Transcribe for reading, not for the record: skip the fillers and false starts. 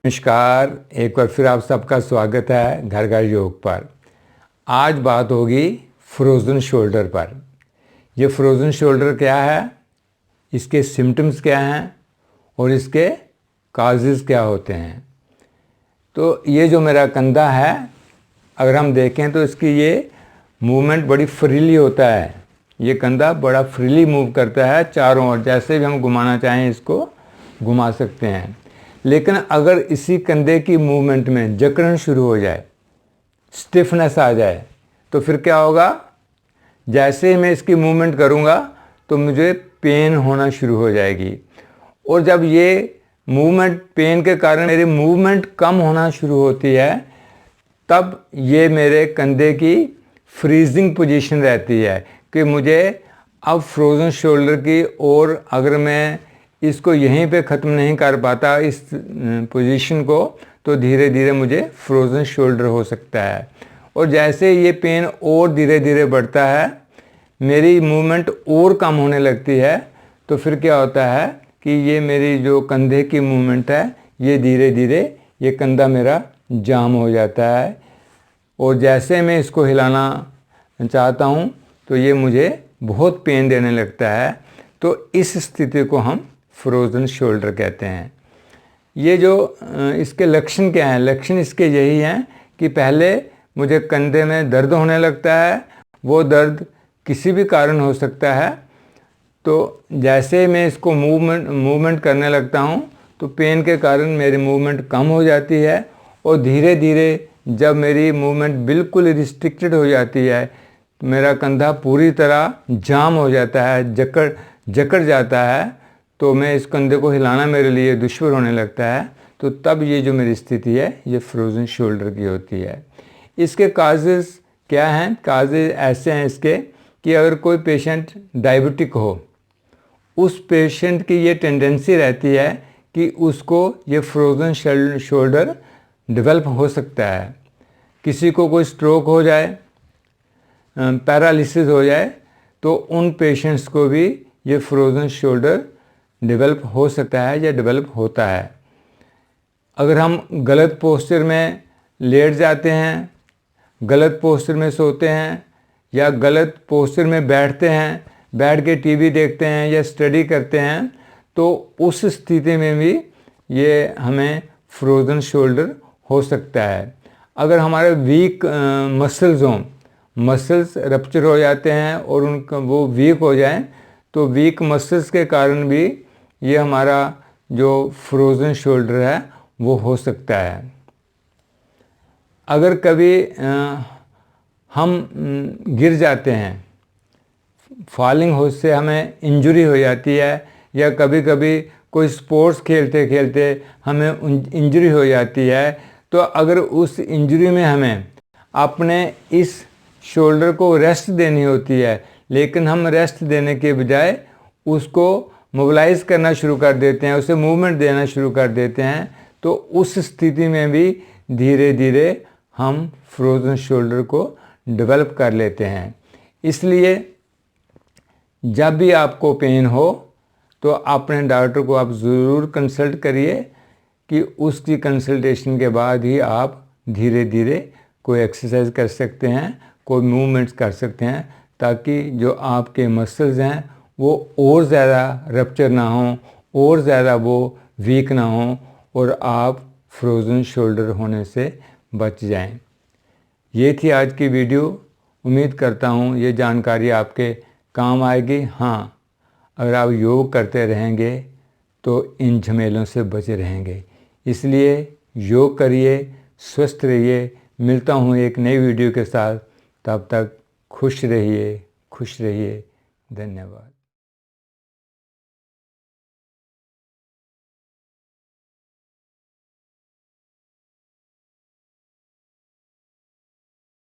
नमस्कार, एक बार फिर आप सबका स्वागत है घर घर योग पर। आज बात होगी फ्रोज़न शोल्डर पर। ये फ्रोज़न शोल्डर क्या है, इसके सिम्टम्स क्या हैं और इसके काजेज़ क्या होते हैं। तो ये जो मेरा कंधा है, अगर हम देखें तो इसकी ये मूवमेंट बड़ी फ्रीली होता है। ये कंधा बड़ा फ्रीली मूव करता है चारों ओर, जैसे भी हम घुमाना चाहें इसको घुमा सकते हैं। लेकिन अगर इसी कंधे की मूवमेंट में जकड़न शुरू हो जाए, स्टिफनेस आ जाए, तो फिर क्या होगा, जैसे ही मैं इसकी मूवमेंट करूँगा तो मुझे पेन होना शुरू हो जाएगी। और जब ये मूवमेंट पेन के कारण मेरी मूवमेंट कम होना शुरू होती है, तब ये मेरे कंधे की फ्रीजिंग पोजीशन रहती है कि मुझे अब फ्रोज़न शोल्डर की, और अगर मैं इसको यहीं पे ख़त्म नहीं कर पाता इस पोजीशन को, तो धीरे धीरे मुझे फ्रोज़न शोल्डर हो सकता है। और जैसे ये पेन और धीरे धीरे बढ़ता है, मेरी मूवमेंट और कम होने लगती है, तो फिर क्या होता है कि ये मेरी जो कंधे की मूवमेंट है, ये धीरे धीरे ये कंधा मेरा जाम हो जाता है। और जैसे मैं इसको हिलाना चाहता हूँ तो ये मुझे बहुत पेन देने लगता है। तो इस स्थिति को हम फ्रोज़न शोल्डर कहते हैं। ये जो इसके लक्षण क्या हैं, लक्षण इसके यही हैं कि पहले मुझे कंधे में दर्द होने लगता है। वो दर्द किसी भी कारण हो सकता है। तो जैसे मैं इसको मूवमेंट करने लगता हूँ तो पेन के कारण मेरी मूवमेंट कम हो जाती है। और धीरे धीरे जब मेरी मूवमेंट बिल्कुल रिस्ट्रिक्टेड हो जाती है, तो मेरा कंधा पूरी तरह जाम हो जाता है, जकड़ जाता है, तो मैं इस कंधे को हिलाना मेरे लिए दुश्वार होने लगता है। तो तब ये जो मेरी स्थिति है, ये फ्रोज़न शोल्डर की होती है। इसके काजेज़ क्या हैं? काजेज़ ऐसे हैं इसके कि अगर कोई पेशेंट डायबिटिक हो, उस पेशेंट की ये टेंडेंसी रहती है कि उसको ये फ्रोज़न शोल्डर डेवलप हो सकता है। किसी को कोई स्ट्रोक हो जाए, पैरालिसिस हो जाए, तो उन पेशेंट्स को भी ये फ्रोज़न शोल्डर डेवलप हो सकता है या डेवलप होता है। अगर हम गलत पोस्चर में लेट जाते हैं, गलत पोस्चर में सोते हैं, या गलत पोस्चर में बैठते हैं, बैठ के टीवी देखते हैं या स्टडी करते हैं, तो उस स्थिति में भी ये हमें फ्रोज़न शोल्डर हो सकता है। अगर हमारे वीक मसल्स हों, मसल्स रप्चर हो जाते हैं और उनका वो वीक हो जाएं, तो वीक मसल्स के कारण भी ये हमारा जो फ्रोज़न शोल्डर है वो हो सकता है। अगर कभी हम गिर जाते हैं, फॉलिंग हो से हमें इंजरी हो जाती है, या कभी कभी कोई स्पोर्ट्स खेलते खेलते हमें इंजरी हो जाती है, तो अगर उस इंजरी में हमें अपने इस शोल्डर को रेस्ट देनी होती है, लेकिन हम रेस्ट देने के बजाय उसको मोबिलाइज़ करना शुरू कर देते हैं, उसे मूवमेंट देना शुरू कर देते हैं, तो उस स्थिति में भी धीरे धीरे हम फ्रोज़न शोल्डर को डेवलप कर लेते हैं। इसलिए जब भी आपको पेन हो तो अपने डॉक्टर को आप ज़रूर कंसल्ट करिए, कि उसकी कंसल्टेशन के बाद ही आप धीरे धीरे कोई एक्सरसाइज कर सकते हैं, कोई मूवमेंट्स कर सकते हैं, ताकि जो आपके मसल्स हैं वो और ज़्यादा रप्चर ना हों, और ज़्यादा वो वीक ना हों, और आप फ्रोज़न शोल्डर होने से बच जाएं। ये थी आज की वीडियो। उम्मीद करता हूँ ये जानकारी आपके काम आएगी। हाँ, अगर आप योग करते रहेंगे तो इन झमेलों से बचे रहेंगे। इसलिए योग करिए, स्वस्थ रहिए। मिलता हूँ एक नई वीडियो के साथ। तब तक खुश रहिए, खुश रहिए। धन्यवाद।